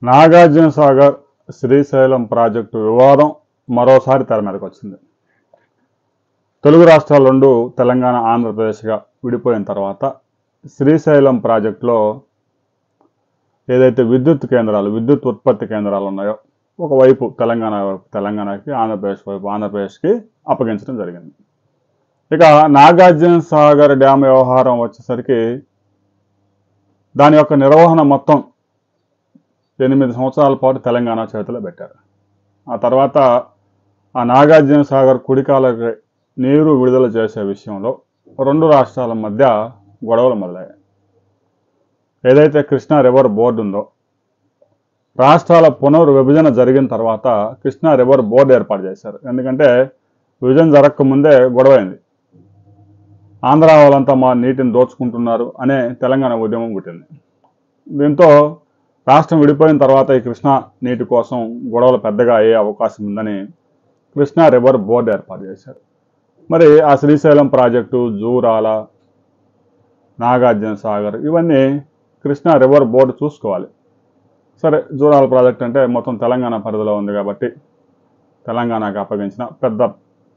Nagarjuna Sagar Srisailam project వివాదం మరోసారి తెర మీదకి వచ్చింది. తెలుగు రాష్ట్రాలు రెండు తెలంగాణ ఆంధ్రప్రదేశ్గా విడిపోయిన తర్వాత శ్రీశైలం ప్రాజెక్టులో ఏదైతే విద్యుత్ ఉత్పత్తి కేంద్రాలు ఉన్నాయో ఒకవైపు తెలంగాణకి ఆంధ్రప్రదేశ్కి అప్పగించడం జరిగింది. ఇక నాగార్జున సాగర్ డ్యామ్ వ్యవహారం వచ్చేసరికి దాని యొక్క నిర్వహణ మొత్తం 8 సంవత్సరాల పాటు తెలంగాణ చేతిలో పెట్టారు. ఆ తర్వాత ఆ నాగార్జున సాగర్ కుడికాలకి నీరు విడుదల చేసే విషయంలో రెండు రాష్ట్రాల మధ్య గొడవలు మొదలయ్యాయి. ఏదైతే కృష్ణా రివర్ బోర్డు ఉందో, రాష్ట్రాల పునర్విభజన జరిగిన తర్వాత కృష్ణా రివర్ బోర్డు ఏర్పాటు చేశారు. ఎందుకంటే విభజన జరగకముందే గొడవైంది. ఆంధ్ర వాళ్ళంతా మా నీటిని దోచుకుంటున్నారు అనే తెలంగాణ ఉద్యమం పుట్టింది. దీంతో రాష్ట్రం విడిపోయిన తర్వాత ఈ కృష్ణా నీటి కోసం గొడవలు పెద్దగా అయ్యే అవకాశం ఉందని కృష్ణా రివర్ బోర్డు ఏర్పాటు చేశారు. మరి ఆ శ్రీశైలం ప్రాజెక్టు, జూరాల, నాగార్జున సాగర్ ఇవన్నీ కృష్ణా రివర్ బోర్డు చూసుకోవాలి. సరే, జూరాల ప్రాజెక్ట్ అంటే మొత్తం తెలంగాణ పరిధిలో ఉంది కాబట్టి తెలంగాణకు అప్పగించిన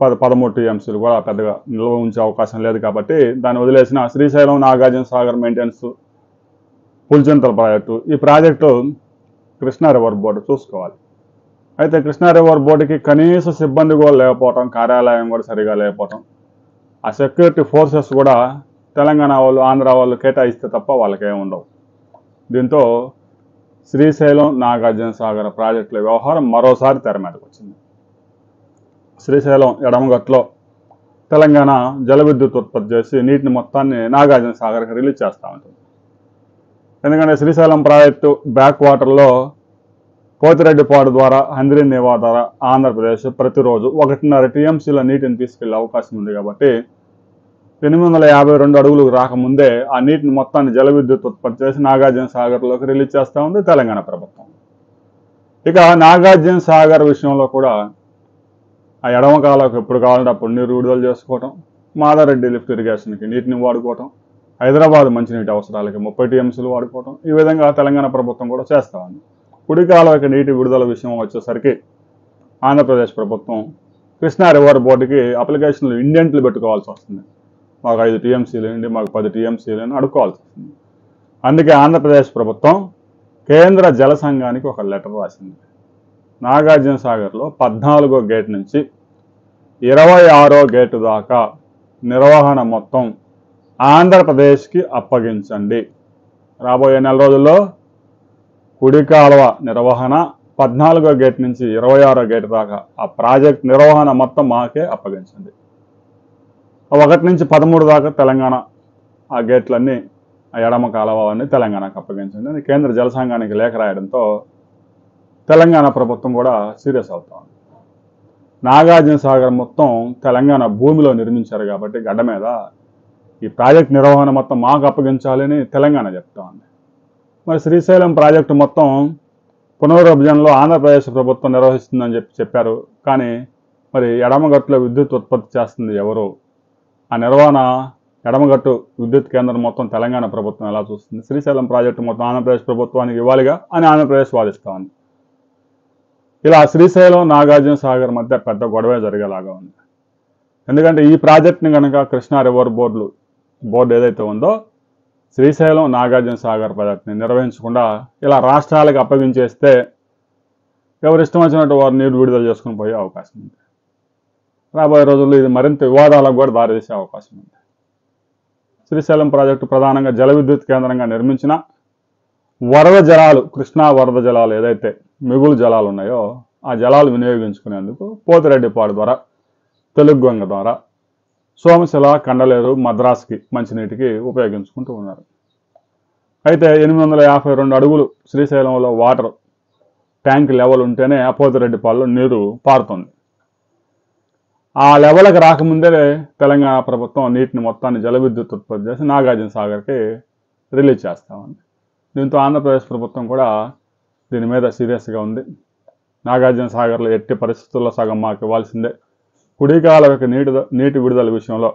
13 టీఎంసీలు కూడా పెద్దగా నిల్వ ఉంచే అవకాశం లేదు కాబట్టి దాన్ని వదిలేసిన శ్రీశైలం, నాగార్జున సాగర్ మెయింటెనెన్స్, పులిచింతల ప్రాజెక్టు, ఈ ప్రాజెక్టు కృష్ణా రివర్ బోర్డు చూసుకోవాలి. అయితే కృష్ణా రివర్ బోర్డుకి కనీస సిబ్బంది కూడా లేకపోవటం, కార్యాలయం కూడా సరిగా లేకపోవటం, ఆ సెక్యూరిటీ ఫోర్సెస్ కూడా తెలంగాణ వాళ్ళు, ఆంధ్ర వాళ్ళు కేటాయిస్తే తప్ప వాళ్ళకేం ఉండవు. దీంతో శ్రీశైలం, నాగార్జున సాగర్ ప్రాజెక్టుల వ్యవహారం మరోసారి తెర మీదకి వచ్చింది. శ్రీశైలం ఎడమగట్లో తెలంగాణ జల విద్యుత్ ఉత్పత్తి చేసి నీటిని మొత్తాన్ని నాగార్జున సాగర్కి రిలీజ్ చేస్తూ ఉంటుంది. ఎందుకంటే శ్రీశైలం ప్రాజెక్టు బ్యాక్ వాటర్లో పోతిరెడ్డిపాడు ద్వారా, హంద్రీనేవా ద్వారా ఆంధ్రప్రదేశ్ ప్రతిరోజు 1.5 టీఎంసీల నీటిని తీసుకెళ్లే అవకాశం ఉంది కాబట్టి 852 అడుగులకు రాకముందే ఆ నీటిని మొత్తాన్ని జల విద్యుత్ ఉత్పత్తి చేసి నాగార్జున సాగర్లోకి రిలీజ్ చేస్తూ ఉంది తెలంగాణ ప్రభుత్వం. ఇక నాగార్జున సాగర్ విషయంలో కూడా ఆ ఎడమ కాలకు ఎప్పుడు కావాలంటే అప్పుడు నీరు విడుదల చేసుకోవటం, మాదారెడ్డి లిఫ్ట్ ఇరిగేషన్కి నీటిని వాడుకోవటం, హైదరాబాద్ మంచినీటి అవసరాలకి 30 టీఎంసీలు వాడుకోవటం, ఈ విధంగా తెలంగాణ ప్రభుత్వం కూడా చేస్తూ ఉంది. కుడి కాలువకి నీటి విడుదల విషయం వచ్చేసరికి ఆంధ్రప్రదేశ్ ప్రభుత్వం కృష్ణా రివర్ బోర్డుకి అప్లికేషన్లు ఇండెంట్లు పెట్టుకోవాల్సి వస్తుంది. మాకు 5 టీఎంసీలు ఏంటి, మాకు 10 టీఎంసీలు అని అడుక్కోవాల్సి వస్తుంది. అందుకే ఆంధ్రప్రదేశ్ ప్రభుత్వం కేంద్ర జల సంఘానికి ఒక లెటర్ రాసింది. నాగార్జున సాగర్లో 14వ గేట్ నుంచి 26వ గేటు దాకా నిర్వహణ మొత్తం ఆంధ్రప్రదేశ్కి అప్పగించండి. రాబోయే నెల రోజుల్లో కుడి కాలువ నిర్వహణ 14వ గేట్ నుంచి 26వ గేటు దాకా ఆ ప్రాజెక్ట్ నిర్వహణ మొత్తం మాకే అప్పగించండి. 1 నుంచి 13 దాకా తెలంగాణ ఆ గేట్లన్నీ, ఆ ఎడమ కాలువ అన్నీ తెలంగాణకు అప్పగించండి అని కేంద్ర జల సంఘానికి లేఖ రాయడంతో తెలంగాణ ప్రభుత్వం కూడా సీరియస్ అవుతా ఉంది. నాగార్జున సాగర్ మొత్తం తెలంగాణ భూమిలో నిర్మించారు కాబట్టి గడ్డ మీద ఈ ప్రాజెక్ట్ నిర్వహణ మొత్తం మాకు అప్పగించాలని తెలంగాణ చెప్తా ఉంది. మరి శ్రీశైలం ప్రాజెక్టు మొత్తం పునర్విభజనలో ఆంధ్రప్రదేశ్ ప్రభుత్వం నిర్వహిస్తుందని చెప్పారు. కానీ మరి ఎడమగట్టులో విద్యుత్ ఉత్పత్తి చేస్తుంది ఎవరు? ఆ నిర్వహణ ఎడమగట్టు విద్యుత్ కేంద్రం మొత్తం తెలంగాణ ప్రభుత్వం ఎలా చూస్తుంది? శ్రీశైలం ప్రాజెక్టు మొత్తం ఆంధ్రప్రదేశ్ ప్రభుత్వానికి ఇవ్వాలిగా అని ఆంధ్రప్రదేశ్ వాదిస్తూ ఉంది. ఇలా శ్రీశైలం, నాగార్జున సాగర్ మధ్య పెద్ద గొడవే జరిగేలాగా ఉంది. ఎందుకంటే ఈ ప్రాజెక్ట్ని కనుక కృష్ణా రివర్ బోర్డు ఏదైతే ఉందో శ్రీశైలం, నాగార్జున సాగర్ ప్రాజెక్ట్ని నిర్వహించకుండా ఇలా రాష్ట్రాలకు అప్పగించేస్తే ఎవరు ఇష్టం వచ్చినట్టు వారు నీరు విడుదల చేసుకుని పోయే అవకాశం ఉంది. రాబోయే రోజుల్లో ఇది మరింత వివాదాలకు కూడా దారితీసే అవకాశం ఉంది. శ్రీశైలం ప్రాజెక్టు ప్రధానంగా జల విద్యుత్ కేంద్రంగా నిర్మించిన వరద జలాలు, కృష్ణా వరద జలాలు ఏదైతే మిగులు జలాలు ఉన్నాయో ఆ జలాలు వినియోగించుకునేందుకు పోతిరెడ్డిపాడు ద్వారా, తెలుగుగంగ ద్వారా సోమశిల, కండలేరు, మద్రాస్కి మంచినీటికి ఉపయోగించుకుంటూ ఉన్నారు. అయితే 852 అడుగులు శ్రీశైలంలో వాటర్ ట్యాంక్ లెవెల్ ఉంటేనే ఆ పోతిరెడ్డిపాడులో నీరు పారుతుంది. ఆ లెవెల్కి రాకముందే తెలంగాణ ప్రభుత్వం నీటిని మొత్తాన్ని జల విద్యుత్ ఉత్పత్తి చేసి నాగార్జున సాగర్కి రిలీజ్ చేస్తూ ఉంది. దీంతో ఆంధ్రప్రదేశ్ ప్రభుత్వం కూడా దీని మీద సీరియస్గా ఉంది. నాగార్జున సాగర్లో ఎట్టి పరిస్థితుల్లో సగం మాకు ఇవ్వాల్సిందే. కుడి కాలువకి నీటి విడుదల విషయంలో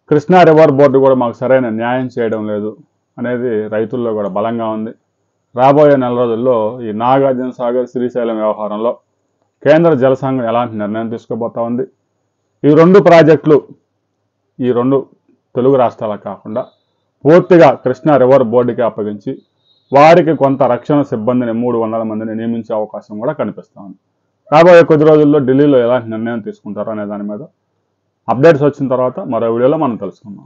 కృష్ణా రివర్ బోర్డు కూడా మాకు సరైన న్యాయం చేయడం లేదు అనేది రైతుల్లో కూడా బలంగా ఉంది. రాబోయే నెల రోజుల్లో ఈ నాగార్జున సాగర్ శ్రీశైలం వ్యవహారంలో కేంద్ర జల సంఘం ఎలాంటి నిర్ణయం తీసుకోబోతా ఉంది. ఈ 2 ప్రాజెక్టులు ఈ 2 తెలుగు రాష్ట్రాలకు కాకుండా పూర్తిగా కృష్ణా రివర్ బోర్డుకి అప్పగించి వారికి కొంత రక్షణ సిబ్బందిని 300 మందిని నియమించే అవకాశం కూడా కనిపిస్తూ ఉంది. రాబోయే కొద్ది రోజుల్లో ఢిల్లీలో ఎలాంటి నిర్ణయం తీసుకుంటారో అనే దాని మీద అప్డేట్స్ వచ్చిన తర్వాత మరో వీడియోలో మనం తెలుసుకుందాం.